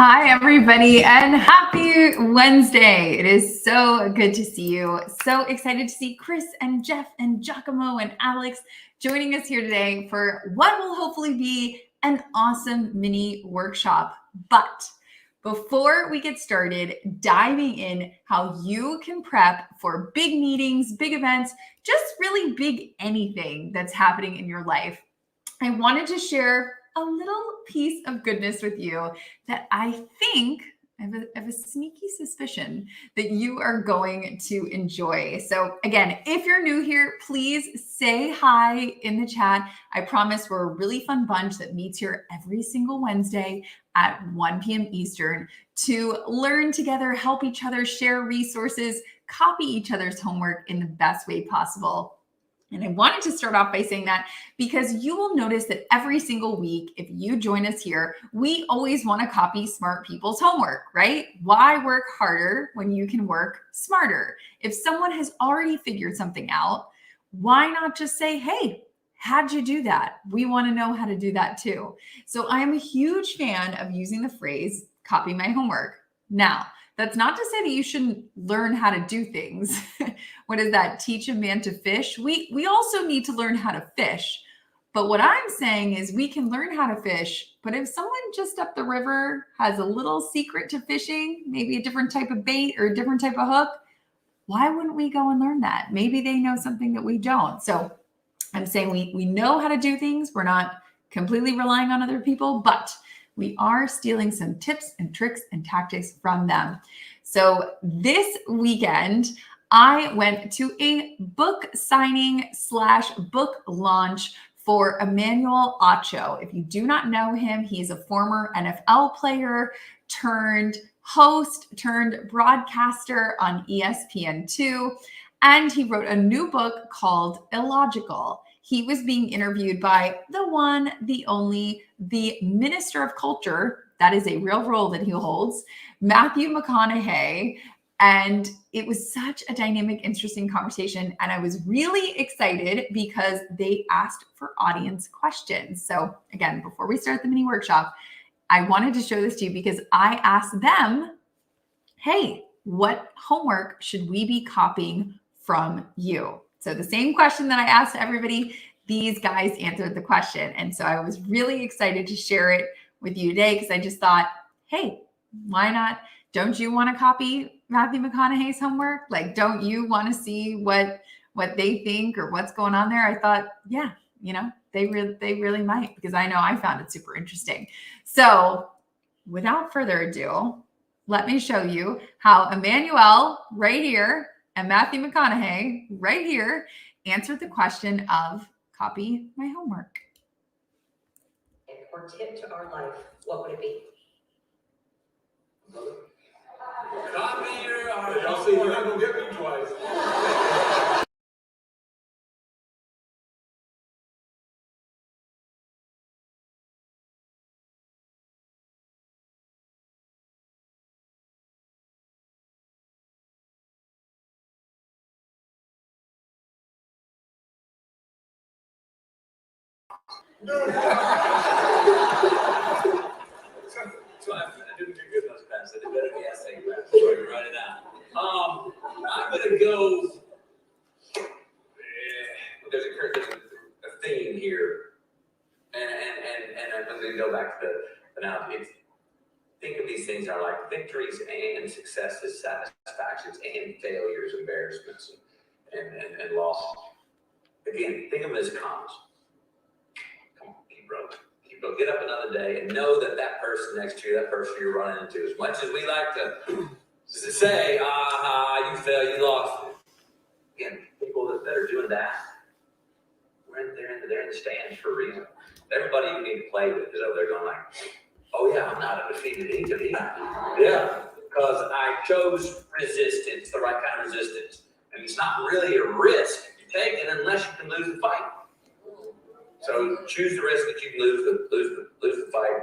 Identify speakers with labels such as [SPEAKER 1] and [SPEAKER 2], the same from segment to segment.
[SPEAKER 1] Hi, everybody, and happy Wednesday. It is so good to see you. So excited to see Chris and Jeff and Giacomo and Alex joining us here today for what will hopefully be an awesome mini workshop. But before we get started diving in how you can prep for big meetings, big events, just really big anything that's happening in your life, I wanted to share a little piece of goodness with you that I think I have a sneaky suspicion that you are going to enjoy. So again, if you're new here, please say hi in the chat. I promise we're a really fun bunch that meets here every single Wednesday at 1 p.m. Eastern to learn together, help each other, share resources, copy each other's homework in the best way possible. And I wanted to start off by saying that because you will notice that every single week, if you join us here, we always want to copy smart people's homework, right? Why work harder when you can work smarter? If someone has already figured something out, why not just say, hey, how'd you do that? We want to know how to do that too. So I am a huge fan of using the phrase, copy my homework. Now, that's not to say that you shouldn't learn how to do things. What is that? Teach a man to fish. We also need to learn how to fish. But what I'm saying is we can learn how to fish, but if someone just up the river has a little secret to fishing, maybe a different type of bait or a different type of hook, why wouldn't we go and learn that? Maybe they know something that we don't. So I'm saying we know how to do things. We're not completely relying on other people, but we are stealing some tips and tricks and tactics from them. So this weekend, I went to a book signing / book launch for Emmanuel Acho. If you do not know him, he's a former NFL player turned host turned broadcaster on ESPN2. And he wrote a new book called Illogical. He was being interviewed by the one, the only, the Minister of Culture. That is a real role that he holds, Matthew McConaughey. And it was such a dynamic, interesting conversation. And I was really excited because they asked for audience questions. So again, before we start the mini workshop, I wanted to show this to you because I asked them, hey, what homework should we be copying from you? So the same question that I asked everybody, these guys answered the question. And so I was really excited to share it with you today because I just thought, hey, why not? Don't you want to copy Matthew McConaughey's homework? Like, don't you want to see what they think or what's going on there? I thought, yeah, they really might, because I know I found it super interesting. So without further ado, let me show you how Emmanuel right here and Matthew McConaughey right here answered the question of copy my homework.
[SPEAKER 2] Or tip to our life, what would it be?
[SPEAKER 3] Copy your homework. Y'all see, you're not gonna get me twice. So I didn't do good in those classes. I did better in the essay class. So I can write it out. I'm gonna go. There's a theme here, and I'm gonna go back to the analogy. Think of these things are like victories and successes, satisfactions and failures, embarrassments, and losses. Again, think of them as commas. Come on, keep rolling. Get up another day and know that person next to you, that person you're running into, as much as we like to say, you failed, you lost. Again, people that are doing that, they're in the stands for a reason. Everybody you need to play with is over there going like, oh yeah, I'm not a defeated entity. Yeah, because I chose resistance, the right kind of resistance. And it's not really a risk you're taking unless you can lose the fight. So choose the risk that you can lose the fight.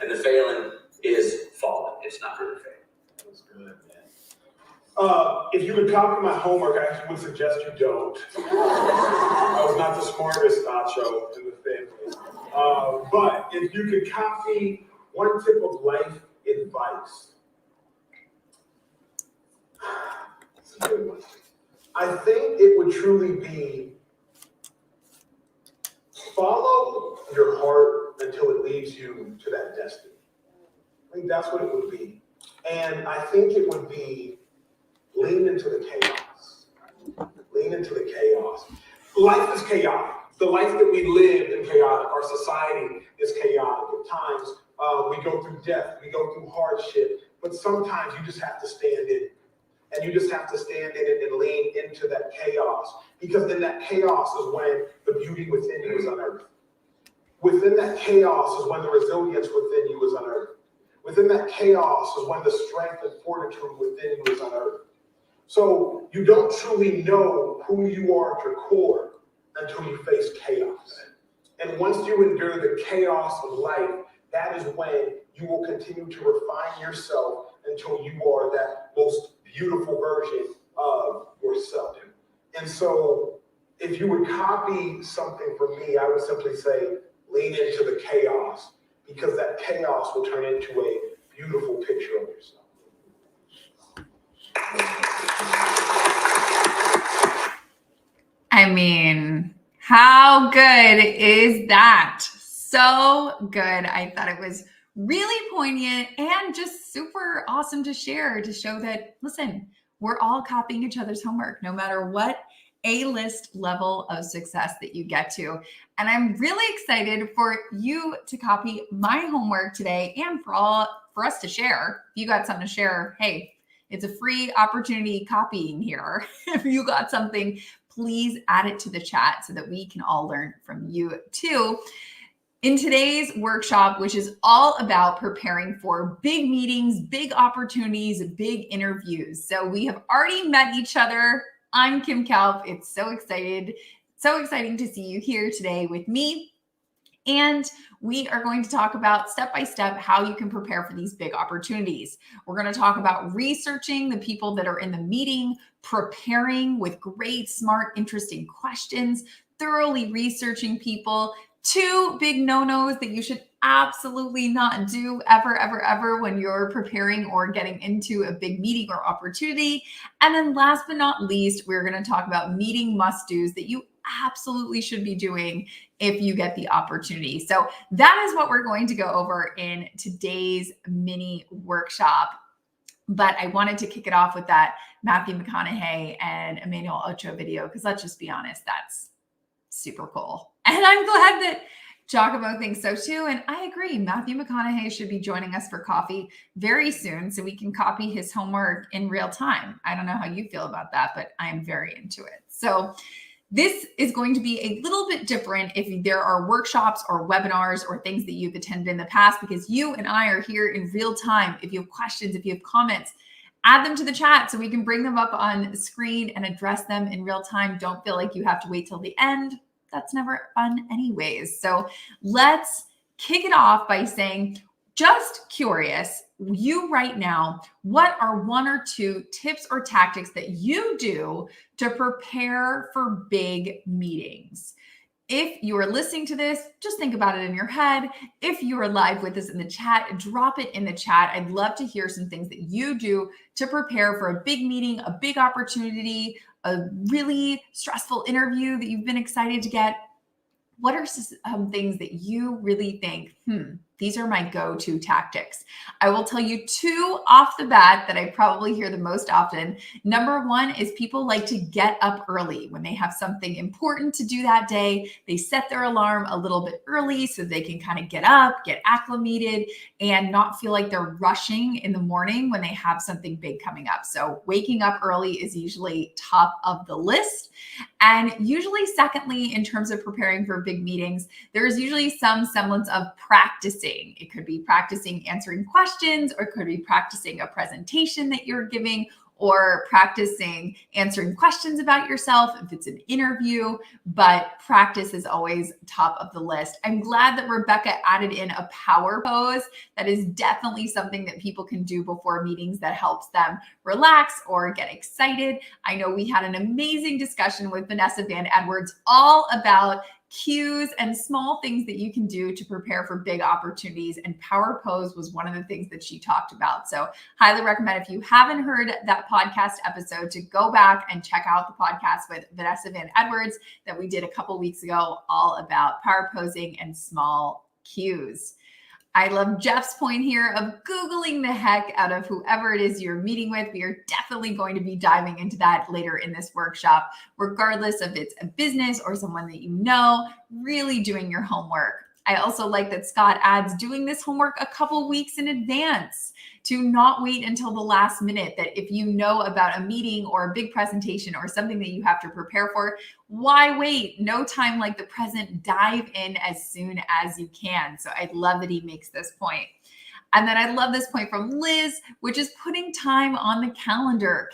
[SPEAKER 3] And the failing is falling. It's not really failing.
[SPEAKER 4] That's good, man. If you would copy my homework, I actually would suggest you don't. I was not the smartest Acho in the family. But if you could copy one tip of life advice, it's a good one. I think it would truly be follow your heart until it leads you to that destiny. I think that's what it would be. And I think it would be lean into the chaos. Lean into the chaos. Life is chaotic. The life that we live is chaotic. Our society is chaotic. At times, we go through death. We go through hardship. But sometimes you just have to stand in it. And you just have to stand in it and lean into that chaos. Because in that chaos is when the beauty within you is unearthed. Within that chaos is when the resilience within you is unearthed. Within that chaos is when the strength and fortitude within you is unearthed. So you don't truly know who you are at your core until you face chaos. And once you endure the chaos of life, that is when you will continue to refine yourself until you are that most beautiful version of yourself. And so if you would copy something from me, I would simply say, lean into the chaos, because that chaos will turn into a beautiful picture of yourself.
[SPEAKER 1] I mean, how good is that? So good. I thought it was really poignant and just super awesome to share, to show that, listen, we're all copying each other's homework, no matter what A-list level of success that you get to. And I'm really excited for you to copy my homework today, and for us to share. If you got something to share, hey, it's a free opportunity copying here. If you got something, please add it to the chat so that we can all learn from you too. In today's workshop, which is all about preparing for big meetings, big opportunities, big interviews. So we have already met each other. I'm Kim Kalp. It's so exciting to see you here today with me. And we are going to talk about step-by-step how you can prepare for these big opportunities. We're going to talk about researching the people that are in the meeting, preparing with great, smart, interesting questions, thoroughly researching people. 2 big no-nos that you should absolutely not do ever when you're preparing or getting into a big meeting or opportunity. And then last but not least, we're going to talk about meeting must-dos that you absolutely should be doing if you get the opportunity. So that is what we're going to go over in today's mini workshop. But I wanted to kick it off with that Matthew McConaughey and Emmanuel Acho video, because let's just be honest, that's super cool. And I'm glad that Giacomo thinks so too. And I agree, Matthew McConaughey should be joining us for coffee very soon so we can copy his homework in real time. I don't know how you feel about that, but I am very into it. So this is going to be a little bit different if there are workshops or webinars or things that you've attended in the past, because you and I are here in real time. If you have questions, if you have comments, add them to the chat so we can bring them up on the screen and address them in real time. Don't feel like you have to wait till the end. That's never fun anyways. So let's kick it off by saying, just curious, you right now, what are 1 or 2 tips or tactics that you do to prepare for big meetings? If you are listening to this, just think about it in your head. If you are live with us in the chat, drop it in the chat. I'd love to hear some things that you do to prepare for a big meeting, a big opportunity, a really stressful interview that you've been excited to get. What are some things that you really think, these are my go-to tactics? I will tell you 2 off the bat that I probably hear the most often. Number 1 is people like to get up early when they have something important to do that day. They set their alarm a little bit early so they can kind of get up, get acclimated, and not feel like they're rushing in the morning when they have something big coming up. So waking up early is usually top of the list. And usually, secondly, in terms of preparing for big meetings, there's usually some semblance of practicing. It could be practicing answering questions, or it could be practicing a presentation that you're giving, or practicing answering questions about yourself if it's an interview, but practice is always top of the list. I'm glad that Rebecca added in a power pose. That is definitely something that people can do before meetings that helps them relax or get excited. I know we had an amazing discussion with Vanessa Van Edwards all about cues and small things that you can do to prepare for big opportunities. And Power Pose was one of the things that she talked about. So highly recommend, if you haven't heard that podcast episode, to go back and check out the podcast with Vanessa Van Edwards that we did a couple weeks ago, all about power posing and small cues. I love Jeff's point here of Googling the heck out of whoever it is you're meeting with. We are definitely going to be diving into that later in this workshop, regardless if it's a business or someone that you know, really doing your homework. I also like that Scott adds doing this homework a couple weeks in advance, to not wait until the last minute, that if you know about a meeting or a big presentation or something that you have to prepare for, why wait? No time like the present. Dive in as soon as you can. So I love that he makes this point. And then I love this point from Liz, which is putting time on the calendar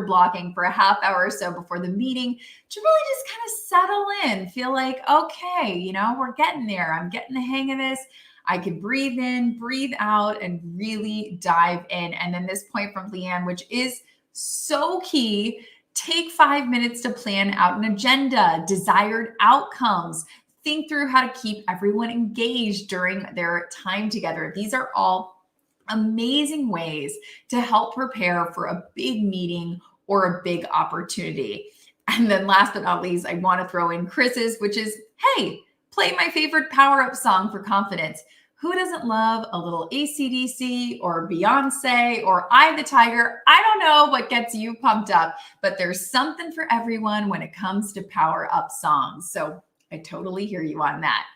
[SPEAKER 1] blocking for a half hour or so before the meeting to really just kind of settle in, feel like, okay, you know, we're getting there. I'm getting the hang of this. I can breathe in, breathe out, and really dive in. And then this point from Leanne, which is so key, take 5 minutes to plan out an agenda, desired outcomes, think through how to keep everyone engaged during their time together. These are all amazing ways to help prepare for a big meeting or a big opportunity. And then last but not least, I want to throw in Chris's, which is, hey, play my favorite power-up song for confidence. Who doesn't love a little AC/DC or Beyonce or Eye the Tiger? I don't know what gets you pumped up, but there's something for everyone when it comes to power-up songs. So I totally hear you on that.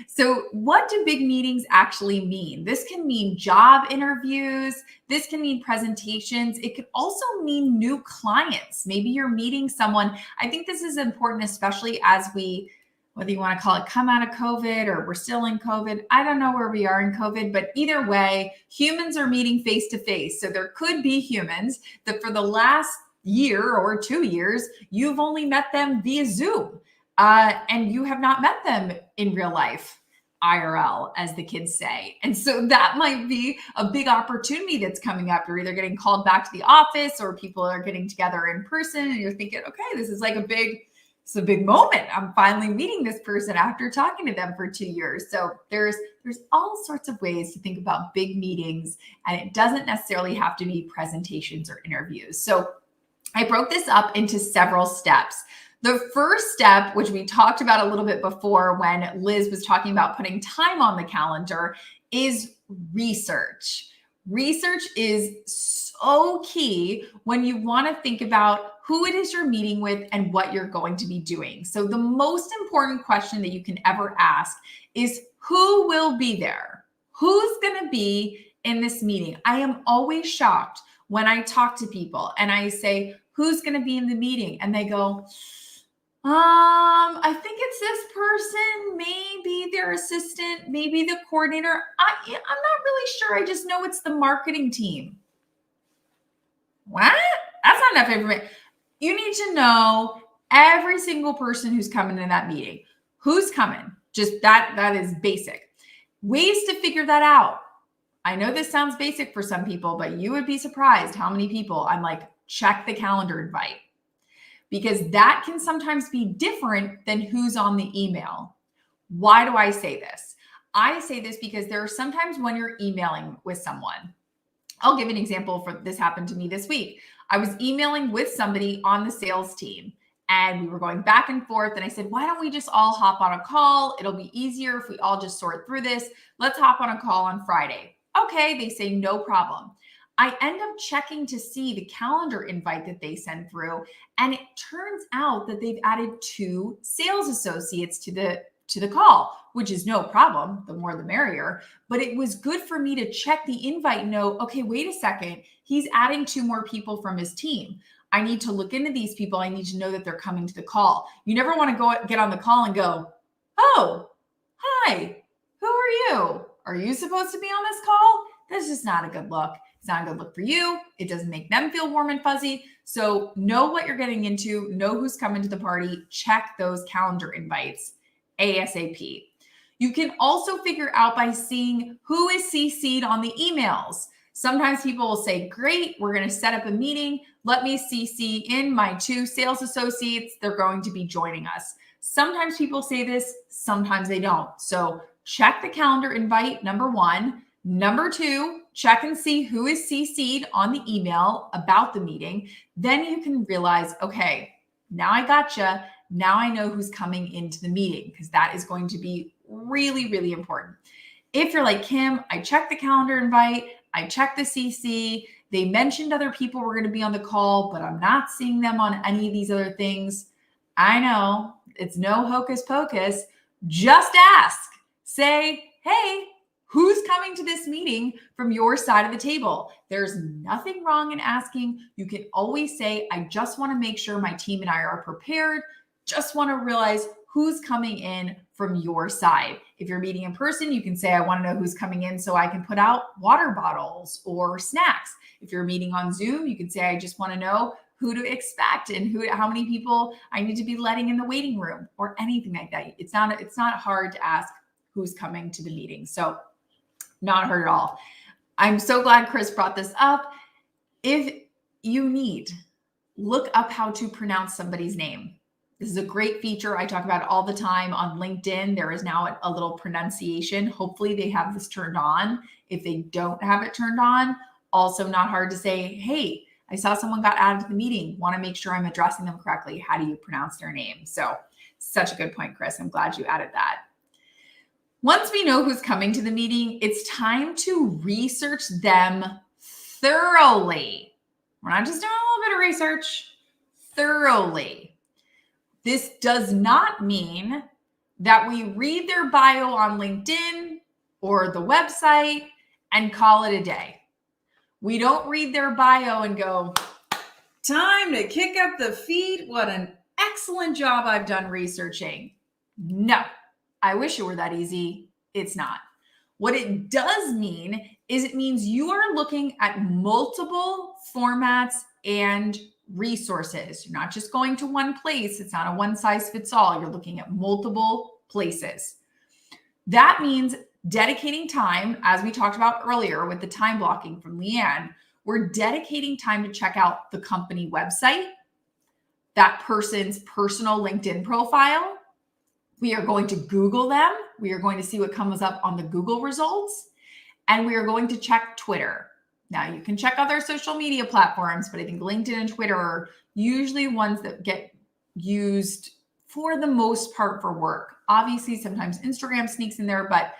[SPEAKER 1] So what do big meetings actually mean? This can mean job interviews. This can mean presentations. It could also mean new clients. Maybe you're meeting someone. I think this is important, especially as we, whether you want to call it come out of COVID or we're still in COVID. I don't know where we are in COVID, but either way, humans are meeting face to face. So there could be humans that for the last year or 2 years, you've only met them via Zoom. And you have not met them in real life, IRL, as the kids say. And so that might be a big opportunity that's coming up. You're either getting called back to the office or people are getting together in person and you're thinking, okay, this is like a big moment. I'm finally meeting this person after talking to them for 2 years. So there's all sorts of ways to think about big meetings, and it doesn't necessarily have to be presentations or interviews. So I broke this up into several steps. The first step, which we talked about a little bit before when Liz was talking about putting time on the calendar, is research. Research is so key when you want to think about who it is you're meeting with and what you're going to be doing. So the most important question that you can ever ask is, who will be there? Who's going to be in this meeting? I am always shocked when I talk to people and I say, who's going to be in the meeting? And they go, I think it's this person, maybe their assistant, maybe the coordinator. I'm not really sure. I just know it's the marketing team. What? That's not enough information. You need to know every single person who's coming to that meeting. Who's coming? Just that is basic. Ways to figure that out. I know this sounds basic for some people, but you would be surprised how many people I'm like, check the calendar invite. Because that can sometimes be different than who's on the email. Why do I say this? I say this because there are sometimes when you're emailing with someone. I'll give an example for this happened to me this week. I was emailing with somebody on the sales team and we were going back and forth. And I said, why don't we just all hop on a call? It'll be easier if we all just sort through this. Let's hop on a call on Friday. Okay, they say no problem. I end up checking to see the calendar invite that they send through. And it turns out that they've added 2 sales associates to the call, which is no problem. The more the merrier. But it was good for me to check the invite and know, okay, wait a second. He's adding 2 more people from his team. I need to look into these people. I need to know that they're coming to the call. You never want to go get on the call and go, oh, hi, who are you? Are you supposed to be on this call? That's just not a good look. It's not a good look for you. It doesn't make them feel warm and fuzzy. So know what you're getting into, know who's coming to the party, check those calendar invites ASAP. You can also figure out by seeing who is CC'd on the emails. Sometimes people will say, great, we're going to set up a meeting. Let me CC in my 2 sales associates. They're going to be joining us. Sometimes people say this, sometimes they don't. So check the calendar invite, number one. Number two, check and see who is CC'd on the email about the meeting. Then you can realize, okay, now I gotcha. Now I know who's coming into the meeting, because that is going to be really, really important. If you're like Kim, I checked the calendar invite, I checked the CC, they mentioned other people were going to be on the call, but I'm not seeing them on any of these other things. I know it's no hocus pocus. Just ask. Say, hey, who's coming to this meeting from your side of the table? There's nothing wrong in asking. You can always say, I just want to make sure my team and I are prepared. Just want to realize who's coming in from your side. If you're meeting in person, you can say, I want to know who's coming in so I can put out water bottles or snacks. If you're meeting on Zoom, you can say, I just want to know who to expect and how many people I need to be letting in the waiting room, or anything like that. It's not hard to ask who's coming to the meeting. So not hard at all. I'm so glad Chris brought this up. If you need, look up how to pronounce somebody's name. This is a great feature I talk about all the time on LinkedIn. There is now a little pronunciation. Hopefully they have this turned on. If they don't have it turned on, also not hard to say, hey, I saw someone got added to the meeting. Want to make sure I'm addressing them correctly. How do you pronounce their name? So such a good point, Chris. I'm glad you added that. Once we know who's coming to the meeting, it's time to research them thoroughly. We're not just doing a little bit of research, thoroughly. This does not mean that we read their bio on LinkedIn or the website and call it a day. We don't read their bio and go, time to kick up the feet. What an excellent job I've done researching. No, I wish it were that easy. It's not. What it does mean is it means you are looking at multiple formats and resources. You're not just going to one place. It's not a one size fits all. You're looking at multiple places. That means dedicating time, as we talked about earlier with the time blocking from Leanne, we're dedicating time to check out the company website, that person's personal LinkedIn profile. We are going to Google them. We are going to see what comes up on the Google results. And we are going to check Twitter. Now, you can check other social media platforms, but I think LinkedIn and Twitter are usually ones that get used for the most part for work. Obviously, sometimes Instagram sneaks in there, but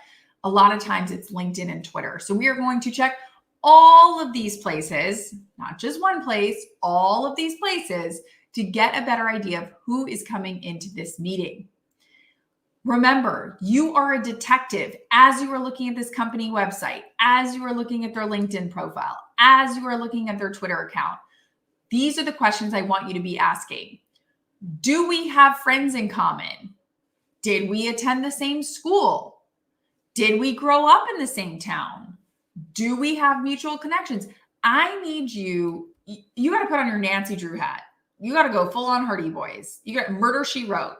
[SPEAKER 1] a lot of times it's LinkedIn and Twitter. So we are going to check all of these places, not just one place, all of these places to get a better idea of who is coming into this meeting. Remember, you are a detective as you are looking at this company website, as you are looking at their LinkedIn profile, as you are looking at their Twitter account. These are the questions I want you to be asking. Do we have friends in common? Did we attend the same school? Did we grow up in the same town? Do we have mutual connections? I need you got to put on your Nancy Drew hat. You got to go full on Hardy Boys. You got Murder, She Wrote.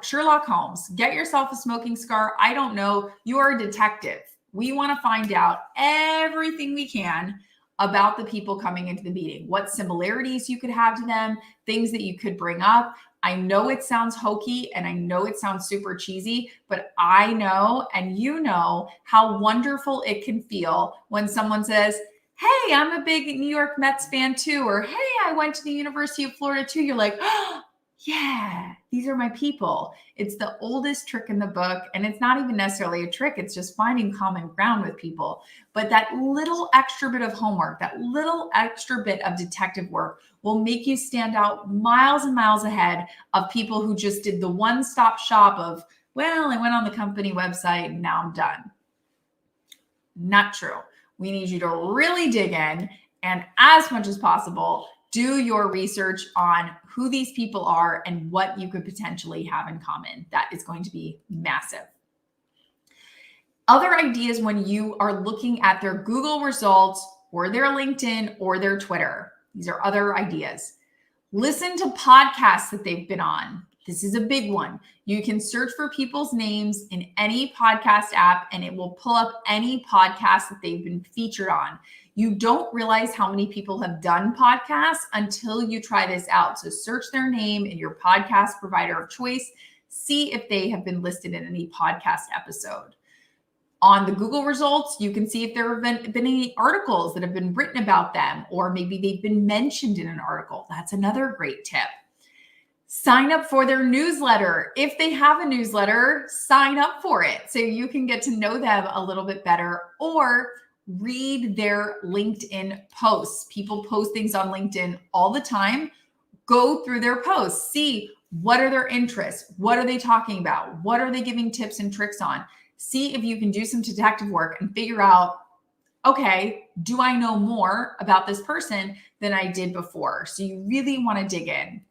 [SPEAKER 1] Sherlock Holmes, get yourself a smoking scar. I don't know. You are a detective. We want to find out everything we can about the people coming into the meeting, what similarities you could have to them, things that you could bring up. I know it sounds hokey and I know it sounds super cheesy, but I know, and you know, how wonderful it can feel when someone says, hey, I'm a big New York Mets fan too, or hey, I went to the University of Florida too. You're like, oh, yeah, these are my people. It's the oldest trick in the book. And it's not even necessarily a trick. It's just finding common ground with people. But that little extra bit of homework, that little extra bit of detective work will make you stand out miles and miles ahead of people who just did the one-stop shop of, well, I went on the company website and now I'm done. Not true. We need you to really dig in and, as much as possible, do your research on who these people are and what you could potentially have in common. That is going to be massive. Other ideas when you are looking at their Google results or their LinkedIn or their Twitter. These are other ideas. Listen to podcasts that they've been on. This is a big one. You can search for people's names in any podcast app and it will pull up any podcast that they've been featured on. You don't realize how many people have done podcasts until you try this out. So search their name in your podcast provider of choice. See if they have been listed in any podcast episode. On the Google results, you can see if there have been any articles that have been written about them, or maybe they've been mentioned in an article. That's another great tip. Sign up for their newsletter. If they have a newsletter, sign up for it so you can get to know them a little bit better, or read their LinkedIn posts. People post things on LinkedIn all the time. Go through their posts. See what are their interests? What are they talking about? What are they giving tips and tricks on? See if you can do some detective work and figure out, okay, do I know more about this person than I did before? So you really want to dig in.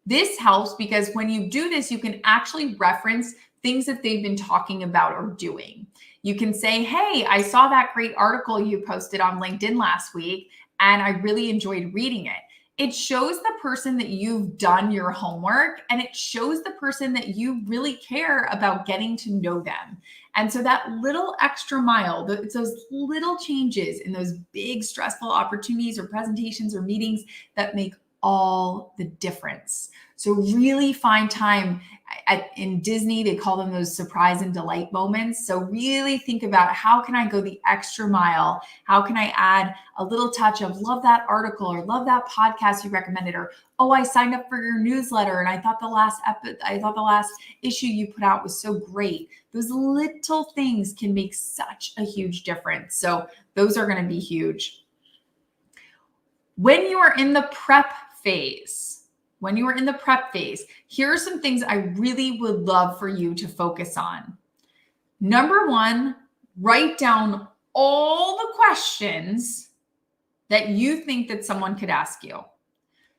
[SPEAKER 1] This helps because when you do this, you can actually reference things that they've been talking about or doing. You can say, hey, I saw that great article you posted on LinkedIn last week, and I really enjoyed reading it. It shows the person that you've done your homework, and it shows the person that you really care about getting to know them. And so that little extra mile, it's those little changes in those big stressful opportunities or presentations or meetings that make all the difference. So really find time. In Disney, they call them those surprise and delight moments. So really think about, how can I go the extra mile? How can I add a little touch of love that article, or love that podcast you recommended, or oh, I signed up for your newsletter and I thought the last issue you put out was so great. Those little things can make such a huge difference. So those are going to be huge. When you are in the prep phase, here are some things I really would love for you to focus on. Number one, write down all the questions that you think that someone could ask you.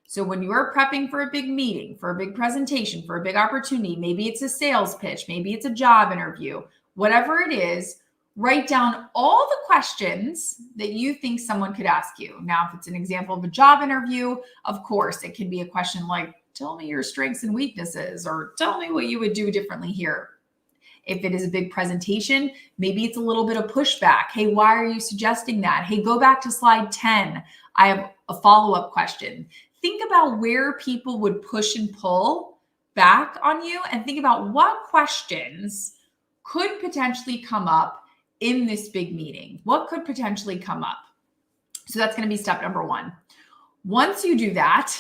[SPEAKER 1] So when you are prepping for a big meeting, for a big presentation, for a big opportunity, maybe it's a sales pitch, maybe it's a job interview, whatever it is, write down all the questions that you think someone could ask you. Now, if it's an example of a job interview, of course, it can be a question like, tell me your strengths and weaknesses, or tell me what you would do differently here. If it is a big presentation, maybe it's a little bit of pushback. Hey, why are you suggesting that? Hey, go back to slide 10. I have a follow-up question. Think about where people would push and pull back on you, and think about what questions could potentially come up in this big meeting. What could potentially come up? So that's going to be step number one. Once you do that,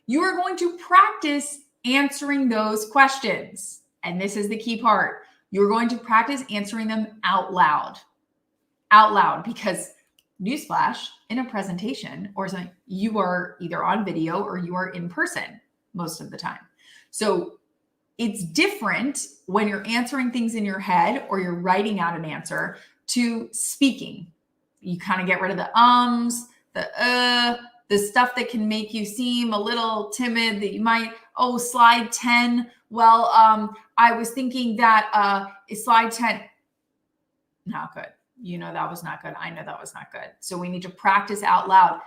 [SPEAKER 1] you are going to practice answering those questions. And this is the key part. You're going to practice answering them out loud. Out loud, because newsflash, in a presentation or something, you are either on video or you are in person most of the time. So it's different when you're answering things in your head or you're writing out an answer to speaking. You kind of get rid of the ums, the stuff that can make you seem a little timid, that you might, oh, slide 10. Well, I was thinking that slide 10, not good. You know that was not good. I know that was not good. So we need to practice out loud.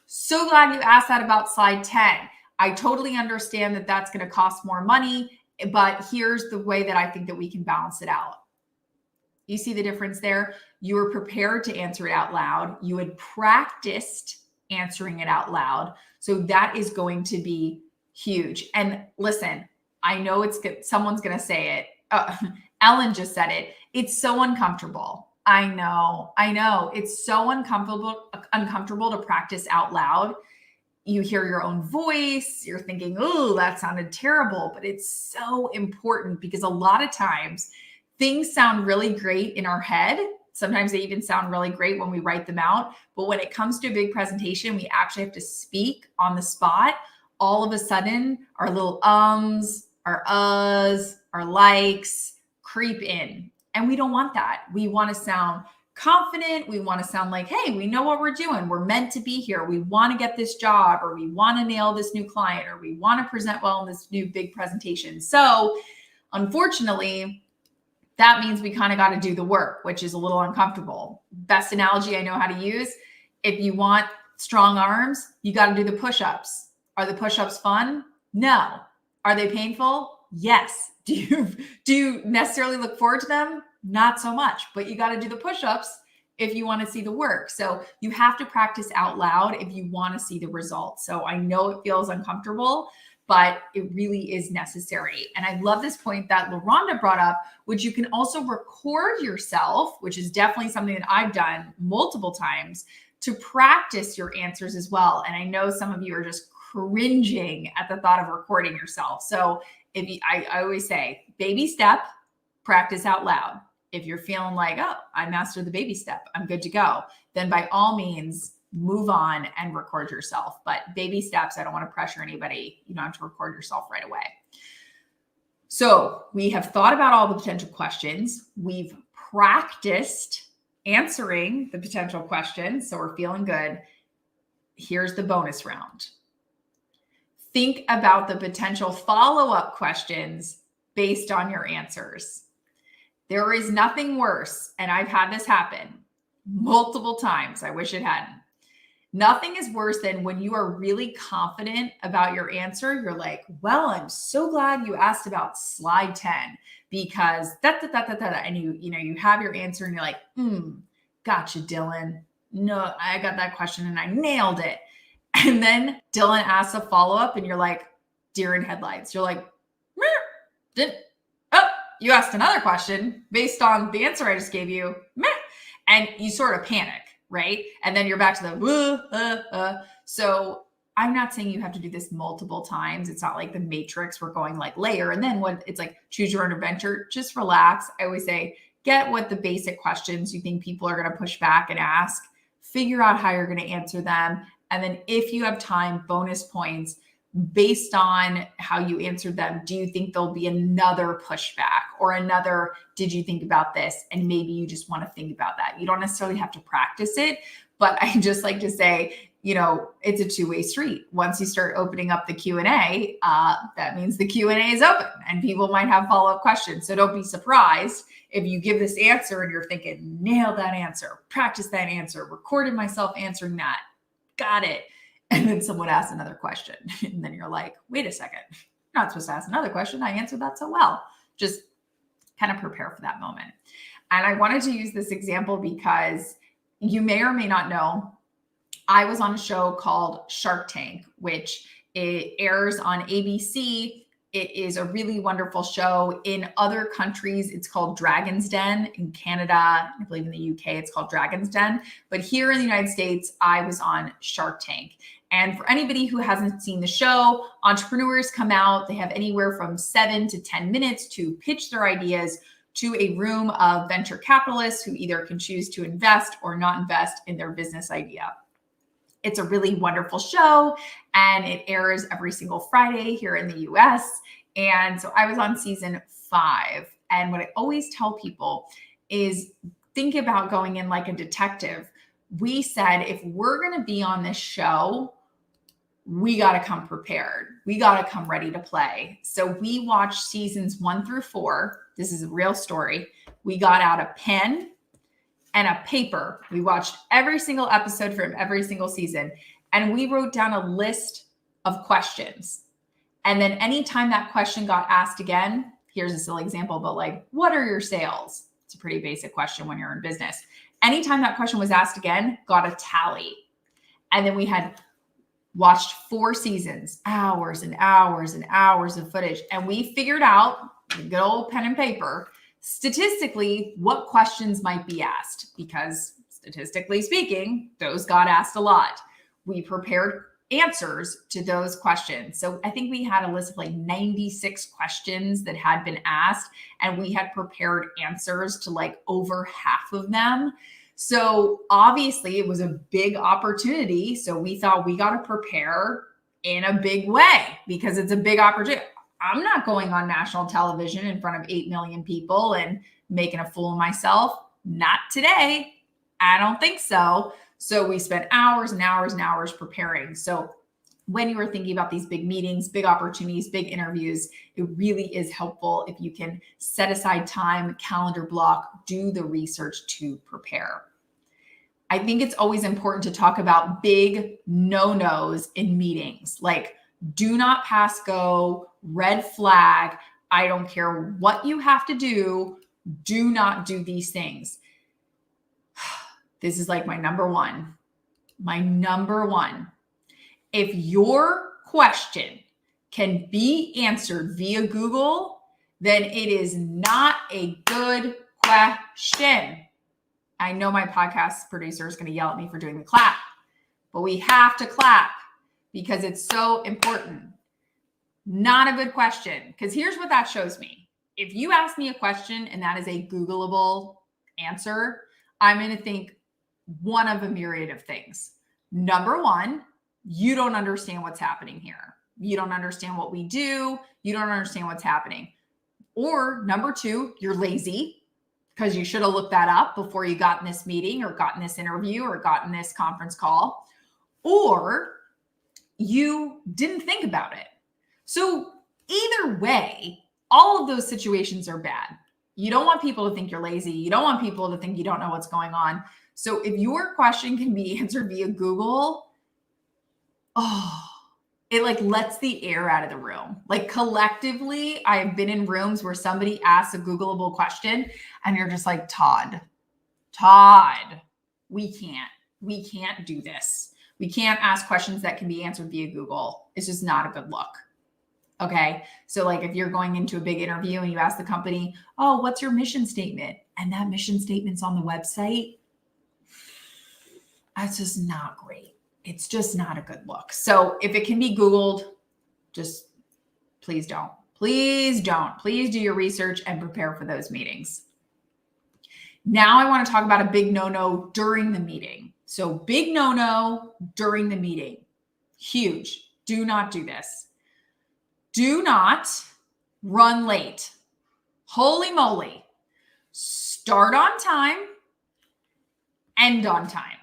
[SPEAKER 1] So glad you asked that about slide 10. I totally understand that that's going to cost more money, but here's the way that I think that we can balance it out. You see the difference there? You were prepared to answer it out loud. You had practiced answering it out loud. So that is going to be huge. And listen, I know it's good. Someone's going to say it. Ellen just said it. It's so uncomfortable. I know. It's so uncomfortable to practice out loud. You hear your own voice, you're thinking, oh, that sounded terrible, but it's so important because a lot of times things sound really great in our head. Sometimes they even sound really great when we write them out. But when it comes to a big presentation, we actually have to speak on the spot. All of a sudden, our little ums, our uhs, our likes creep in. And we don't want that. We want to sound confident. We want to sound like, hey, we know what we're doing. We're meant to be here. We want to get this job, or we want to nail this new client, or we want to present well in this new big presentation. So unfortunately, that means we kind of got to do the work, which is a little uncomfortable. Best analogy I know how to use: if you want strong arms, you got to do the push-ups. Are the push-ups fun? No. Are they painful? Yes. Do you necessarily look forward to them? Not so much, but you got to do the push-ups if you want to see the work. So you have to practice out loud if you want to see the results. So I know it feels uncomfortable, but it really is necessary. And I love this point that LaRonda brought up, which you can also record yourself, which is definitely something that I've done multiple times to practice your answers as well. And I know some of you are just cringing at the thought of recording yourself. So I always say, baby step, practice out loud. If you're feeling like, oh, I mastered the baby step, I'm good to go, then by all means, move on and record yourself. But baby steps, I don't want to pressure anybody. You don't have to record yourself right away. So we have thought about all the potential questions. We've practiced answering the potential questions. So we're feeling good. Here's the bonus round. Think about the potential follow-up questions based on your answers. There is nothing worse, and I've had this happen multiple times. I wish it hadn't. Nothing is worse than when you are really confident about your answer. You're like, well, I'm so glad you asked about slide 10 because and you have your answer and you're like, gotcha, Dylan. No, I got that question and I nailed it. And then Dylan asks a follow-up and you're like, deer in headlights. You're like, you asked another question based on the answer I just gave you. And you sort of panic, right? And then you're back to the So I'm not saying you have to do this multiple times. It's not like the Matrix. We're going like layer. And then when it's like choose your own adventure, just relax. I always say, get what the basic questions you think people are going to push back and ask. Figure out how you're going to answer them. And then if you have time, bonus points based on how you answered them. Do you think there'll be another pushback or another, did you think about this? And maybe you just want to think about that. You don't necessarily have to practice it, but I just like to say, it's a two-way street. Once you start opening up the Q&A, that means the Q&A is open and people might have follow-up questions. So don't be surprised if you give this answer and you're thinking, nail that answer, practice that answer, recorded myself answering that, got it. And then someone asks another question. And then you're like, wait a second, you're not supposed to ask another question. I answered that so well. Just kind of prepare for that moment. And I wanted to use this example because you may or may not know, I was on a show called Shark Tank, which it airs on ABC. It is a really wonderful show. In other countries, it's called Dragon's Den. In Canada, I believe in the UK, it's called Dragon's Den. But here in the United States, I was on Shark Tank. And for anybody who hasn't seen the show, entrepreneurs come out. They have anywhere from 7 to 10 minutes to pitch their ideas to a room of venture capitalists who either can choose to invest or not invest in their business idea. It's a really wonderful show and it airs every single Friday here in the US. And so I was on season 5. And what I always tell people is think about going in like a detective. We said, if we're going to be on this show, we got to come prepared. We got to come ready to play. So we watched seasons 1 through 4. This is a real story. We got out a pen and a paper. We watched every single episode from every single season. And we wrote down a list of questions. And then anytime that question got asked again, here's a silly example, but like, what are your sales? It's a pretty basic question when you're in business. Anytime that question was asked again, got a tally. And then we had watched 4 seasons, hours and hours and hours of footage. And we figured out, good old pen and paper, statistically, what questions might be asked, because statistically speaking, those got asked a lot. We prepared answers to those questions. So I think we had a list of like 96 questions that had been asked, and we had prepared answers to like over half of them. So obviously it was a big opportunity. So we thought we got to prepare in a big way because it's a big opportunity. I'm not going on national television in front of 8 million people and making a fool of myself. Not today. I don't think so. So we spent hours and hours and hours preparing. So when you are thinking about these big meetings, big opportunities, big interviews, it really is helpful if you can set aside time, calendar block, do the research to prepare. I think it's always important to talk about big no-nos in meetings, like do not pass go, red flag. I don't care what you have to do. Do not do these things. This is like my number one. My number one. If your question can be answered via Google, then it is not a good question. I know my podcast producer is going to yell at me for doing the clap, but we have to clap because it's so important. Not a good question. Because here's what that shows me. If you ask me a question and that is a Googleable answer, I'm going to think one of a myriad of things. Number one, you don't understand what's happening here. You don't understand what we do. You don't understand what's happening. Or number two, you're lazy because you should have looked that up before you got in this meeting or got in this interview or got in this conference call. Or you didn't think about it. So either way, all of those situations are bad. You don't want people to think you're lazy. You don't want people to think you don't know what's going on. So if your question can be answered via Google, it like lets the air out of the room. Like collectively, I've been in rooms where somebody asks a Googleable question and you're just like, Todd, we can't do this. We can't ask questions that can be answered via Google. It's just not a good look. Okay. So like if you're going into a big interview and you ask the company, oh, what's your mission statement? And that mission statement's on the website. That's just not great. It's just not a good look. So if it can be Googled, just please don't. Please don't. Please do your research and prepare for those meetings. Now I want to talk about a big no-no during the meeting. So big no-no during the meeting. Huge. Do not do this. Do not run late. Holy moly. Start on time, end on time.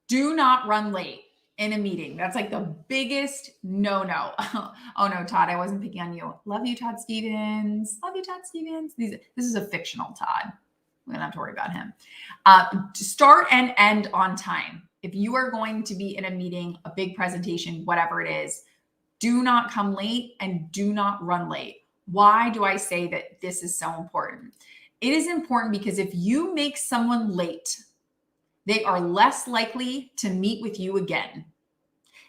[SPEAKER 1] Do not run late in a meeting. That's like the biggest no-no. Oh no, Todd, I wasn't picking on you. Love you, Todd Stevens. Love you, Todd Stevens. This is a fictional Todd. We don't have to worry about him. Start and end on time. If you are going to be in a meeting, a big presentation, whatever it is, do not come late and do not run late. Why do I say that this is so important? It is important because if you make someone late, they are less likely to meet with you again.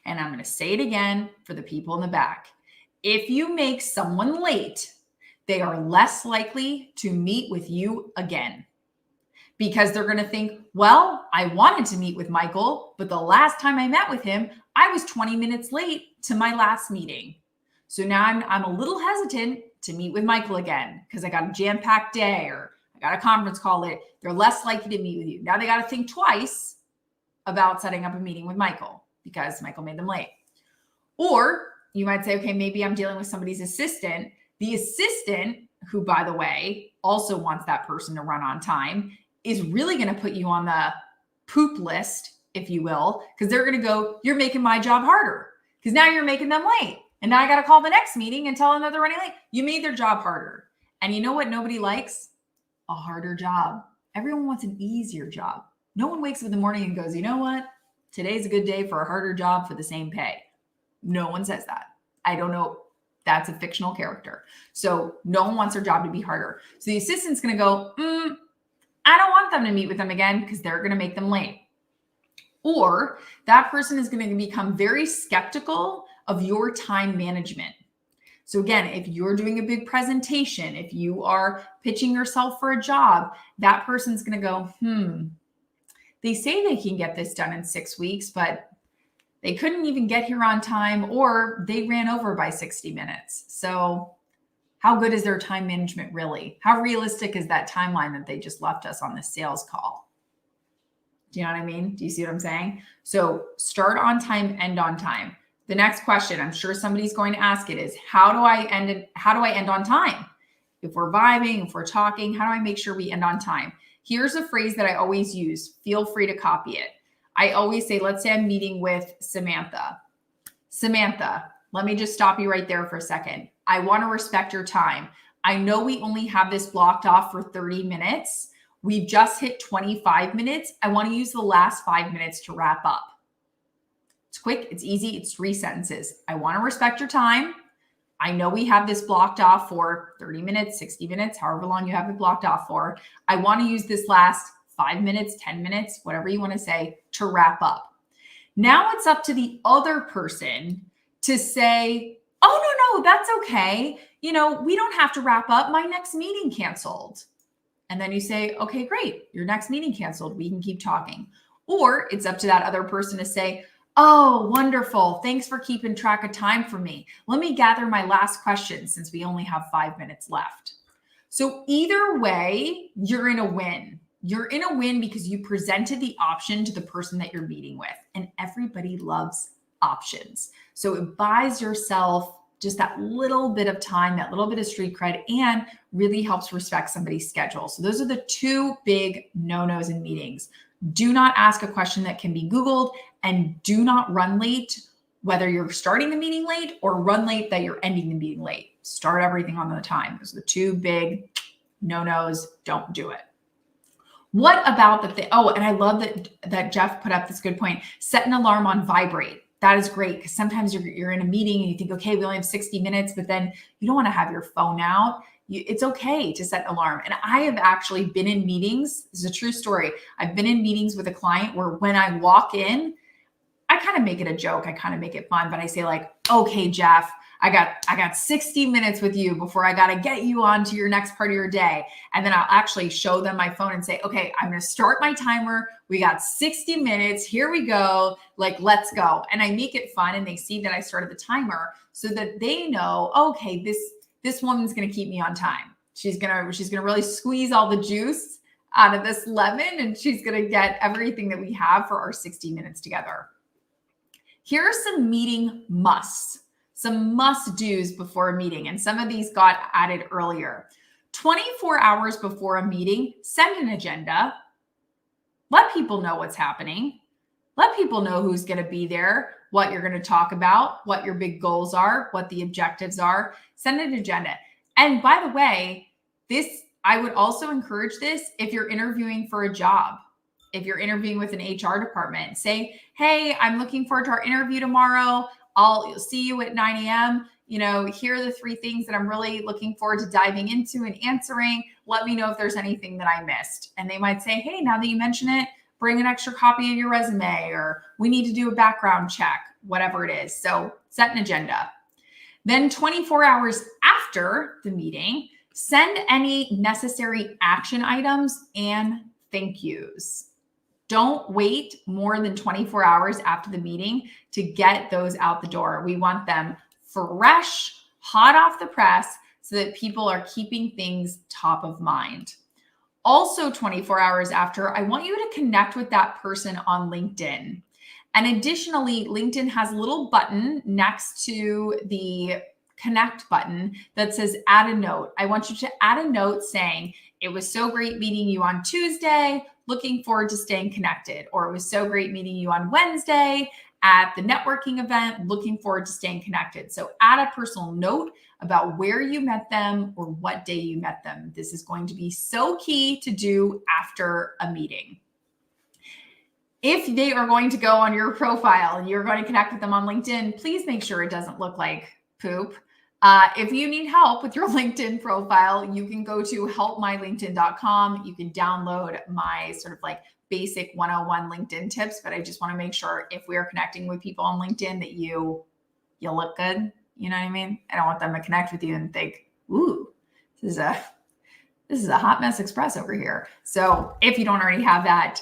[SPEAKER 1] And I'm going to say it again for the people in the back. If you make someone late, they are less likely to meet with you again. Because they're going to think, well, I wanted to meet with Michael, but the last time I met with him, I was 20 minutes late to my last meeting. So now I'm a little hesitant to meet with Michael again because I got a jam-packed day or I got a conference call late. They're less likely to meet with you. Now they got to think twice about setting up a meeting with Michael because Michael made them late. Or you might say, okay, maybe I'm dealing with somebody's assistant. The assistant, who, by the way, also wants that person to run on time, is really going to put you on the poop list, if you will, because they're going to go, you're making my job harder because now you're making them late. And now I got to call the next meeting and tell them that they're running late. You made their job harder. And you know what nobody likes? A harder job. Everyone wants an easier job. No one wakes up in the morning and goes, you know what? Today's a good day for a harder job for the same pay. No one says that. I don't know. That's a fictional character. So no one wants their job to be harder. So the assistant's going to go, I don't want them to meet with them again because they're going to make them late. Or that person is going to become very skeptical of your time management. So again, if you're doing a big presentation, if you are pitching yourself for a job, that person's going to go, they say they can get this done in 6 weeks, but they couldn't even get here on time or they ran over by 60 minutes. So how good is their time management really? How realistic is that timeline that they just left us on the sales call? Do you know what I mean? Do you see what I'm saying? So start on time, end on time. The next question, I'm sure somebody's going to ask it, is how do I end on time? If we're vibing, if we're talking, how do I make sure we end on time? Here's a phrase that I always use. Feel free to copy it. I always say, let's say I'm meeting with Samantha. Samantha, let me just stop you right there for a second. I want to respect your time. I know we only have this blocked off for 30 minutes. We've just hit 25 minutes. I want to use the last 5 minutes to wrap up. It's quick, it's easy, it's 3 sentences. I want to respect your time. I know we have this blocked off for 30 minutes, 60 minutes, however long you have it blocked off for. I want to use this last 5 minutes, 10 minutes, whatever you want to say, to wrap up. Now it's up to the other person to say, oh, no, that's okay. We don't have to wrap up. My next meeting canceled. And then you say, okay, great. Your next meeting canceled. We can keep talking. Or it's up to that other person to say, oh, wonderful. Thanks for keeping track of time for me. Let me gather my last question since we only have 5 minutes left. So either way, you're in a win. You're in a win because you presented the option to the person that you're meeting with, and everybody loves options. So it buys yourself just that little bit of time, that little bit of street cred, and really helps respect somebody's schedule. So those are the two big no-nos in meetings. Do not ask a question that can be Googled, and do not run late, whether you're starting the meeting late or run late that you're ending the meeting late. Start everything on the time. Those are the two big no-nos. Don't do it. What about the thing? Oh, and I love that Jeff put up this good point. Set an alarm on vibrate. That is great because sometimes you're in a meeting and you think, okay, we only have 60 minutes, but then you don't want to have your phone out. It's okay to set an alarm. And I have actually been in meetings. This is a true story. I've been in meetings with a client where when I walk in, I kind of make it a joke. I kind of make it fun, but I say like, okay, Jeff, I got 60 minutes with you before I got to get you on to your next part of your day. And then I'll actually show them my phone and say, okay, I'm going to start my timer. We got 60 minutes. Here we go. Like, let's go. And I make it fun. And they see that I started the timer so that they know, okay, this woman's going to keep me on time. She's going to really squeeze all the juice out of this lemon, and she's going to get everything that we have for our 60 minutes together. Here are some meeting musts. Some must-dos before a meeting, and some of these got added earlier. 24 hours before a meeting, send an agenda. Let people know what's happening. Let people know who's going to be there, what you're going to talk about, what your big goals are, what the objectives are. Send an agenda. And by the way, I would also encourage this if you're interviewing for a job. If you're interviewing with an HR department, say, hey, I'm looking forward to our interview tomorrow. I'll see you at 9 a.m. Here are the 3 things that I'm really looking forward to diving into and answering. Let me know if there's anything that I missed. And they might say, hey, now that you mention it, bring an extra copy of your resume, or we need to do a background check, whatever it is. So set an agenda. Then 24 hours after the meeting, send any necessary action items and thank yous. Don't wait more than 24 hours after the meeting to get those out the door. We want them fresh, hot off the press, so that people are keeping things top of mind. Also, 24 hours after, I want you to connect with that person on LinkedIn. And additionally, LinkedIn has a little button next to the connect button that says add a note. I want you to add a note saying, it was so great meeting you on Tuesday. Looking forward to staying connected. Or it was so great meeting you on Wednesday at the networking event. Looking forward to staying connected. So add a personal note about where you met them or what day you met them. This is going to be so key to do after a meeting. If they are going to go on your profile and you're going to connect with them on LinkedIn, please make sure it doesn't look like poop. If you need help with your LinkedIn profile, you can go to helpmylinkedin.com. You can download my sort of like basic 101 LinkedIn tips, but I just want to make sure if we are connecting with people on LinkedIn that you look good. You know what I mean? I don't want them to connect with you and think, ooh, this is a hot mess express over here. So if you don't already have that,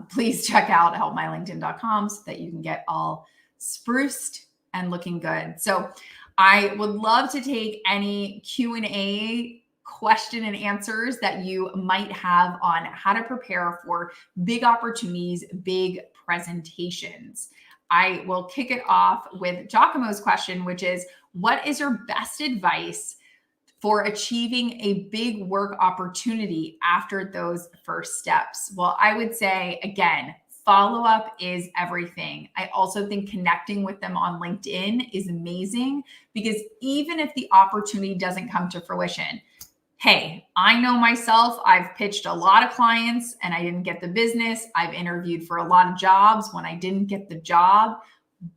[SPEAKER 1] please check out helpmylinkedin.com so that you can get all spruced and looking good. So I would love to take any Q&A question and answers that you might have on how to prepare for big opportunities, big presentations. I will kick it off with Giacomo's question, which is, what is your best advice for achieving a big work opportunity after those first steps? Well, I would say, again, follow-up is everything. I also think connecting with them on LinkedIn is amazing, because even if the opportunity doesn't come to fruition, hey, I know myself, I've pitched a lot of clients and I didn't get the business. I've interviewed for a lot of jobs when I didn't get the job,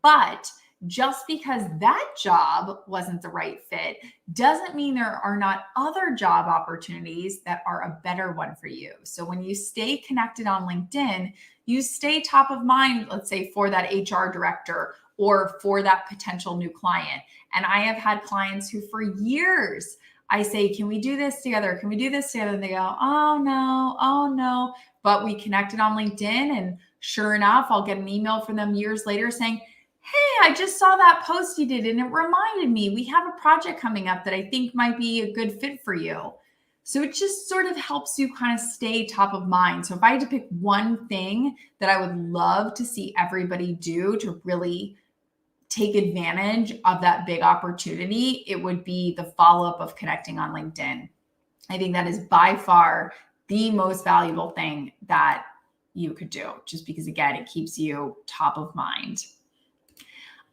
[SPEAKER 1] but just because that job wasn't the right fit doesn't mean there are not other job opportunities that are a better one for you. So when you stay connected on LinkedIn, you stay top of mind, let's say for that HR director or for that potential new client. And I have had clients who for years, I say, can we do this together? Can we do this together? And they go, oh no. But we connected on LinkedIn, and sure enough, I'll get an email from them years later saying, hey, I just saw that post you did and it reminded me we have a project coming up that I think might be a good fit for you. So it just sort of helps you kind of stay top of mind. So if I had to pick one thing that I would love to see everybody do to really take advantage of that big opportunity, it would be the follow-up of connecting on LinkedIn. I think that is by far the most valuable thing that you could do, just because, again, it keeps you top of mind.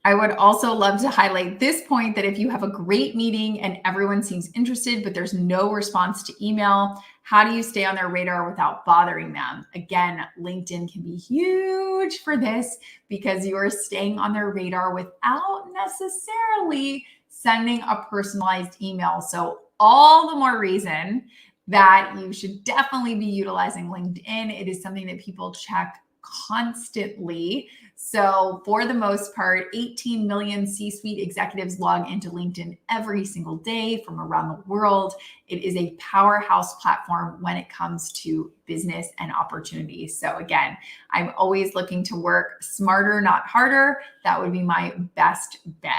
[SPEAKER 1] I would also love to highlight this point that if you have a great meeting and everyone seems interested, but there's no response to email, how do you stay on their radar without bothering them? Again, LinkedIn can be huge for this because you are staying on their radar without necessarily sending a personalized email. So all the more reason that you should definitely be utilizing LinkedIn. It is something that people check constantly. So for the most part, 18 million C-suite executives log into LinkedIn every single day from around the world. It is a powerhouse platform when it comes to business and opportunities. So again, I'm always looking to work smarter, not harder. That would be my best bet.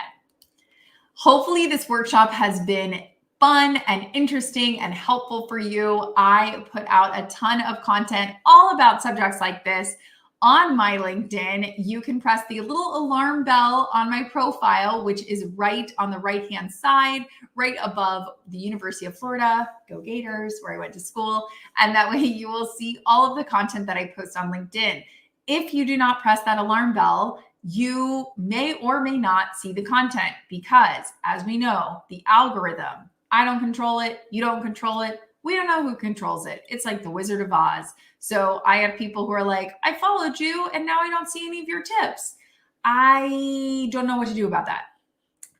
[SPEAKER 1] Hopefully this workshop has been fun and interesting and helpful for you. I put out a ton of content all about subjects like this on my LinkedIn. You can press the little alarm bell on my profile, which is right on the right-hand side, right above the University of Florida, go Gators, where I went to school. And that way you will see all of the content that I post on LinkedIn. If you do not press that alarm bell, you may or may not see the content because, as we know, the algorithm, I don't control it, you don't control it, we don't know who controls it. It's like the Wizard of Oz. So I have people who are like, I followed you and now I don't see any of your tips. I don't know what to do about that.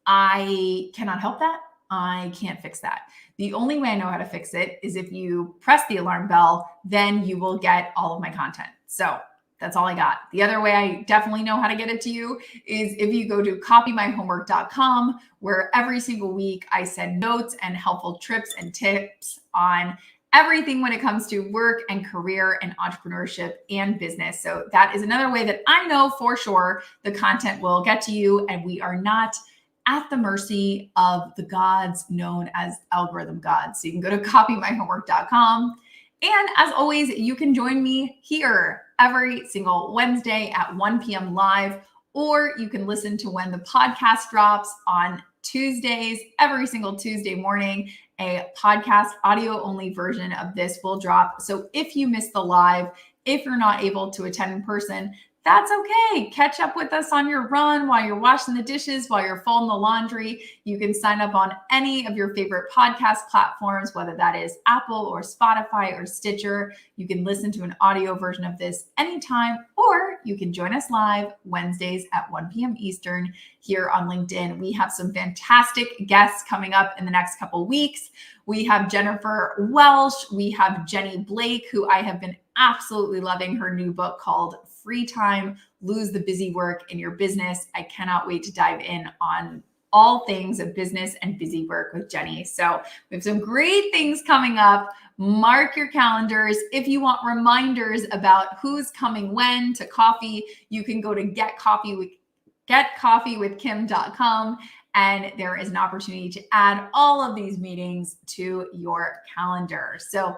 [SPEAKER 1] I cannot help that. I can't fix that. The only way I know how to fix it is if you press the alarm bell, then you will get all of my content. So that's all I got. The other way I definitely know how to get it to you is if you go to copymyhomework.com, where every single week I send notes and helpful trips and tips on everything when it comes to work and career and entrepreneurship and business. So that is another way that I know for sure the content will get to you and we are not at the mercy of the gods known as algorithm gods. So you can go to copymyhomework.com. And as always, you can join me here every single Wednesday at 1 p.m. live, or you can listen to when the podcast drops on Tuesdays. Every single Tuesday morning, a podcast audio only version of this will drop. So if you miss the live, if you're not able to attend in person, that's okay. Catch up with us on your run while you're washing the dishes, while you're folding the laundry. You can sign up on any of your favorite podcast platforms, whether that is Apple or Spotify or Stitcher. You can listen to an audio version of this anytime, or you can join us live Wednesdays at 1 p.m. Eastern here on LinkedIn. We have some fantastic guests coming up in the next couple weeks. We have Jennifer Welsh. We have Jenny Blake, who I have been absolutely loving her new book called Free Time, Lose the Busy Work in Your Business. I cannot wait to dive in on all things of business and busy work with Jenny. So we have some great things coming up. Mark your calendars. If you want reminders about who's coming when to coffee, you can go to getcoffeewithkim.com. And there is an opportunity to add all of these meetings to your calendar. So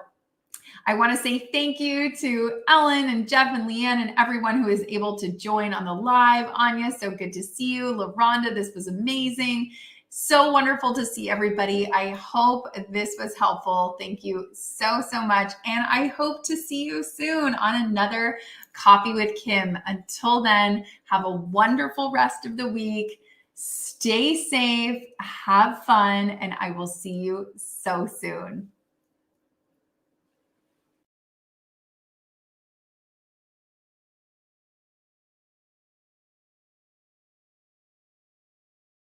[SPEAKER 1] I want to say thank you to Ellen and Jeff and Leanne and everyone who is able to join on the live. Anya, so good to see you. LaRonda, this was amazing. So wonderful to see everybody. I hope this was helpful. Thank you so much. And I hope to see you soon on another Coffee with Kim. Until then, have a wonderful rest of the week. Stay safe, have fun, and I will see you so soon.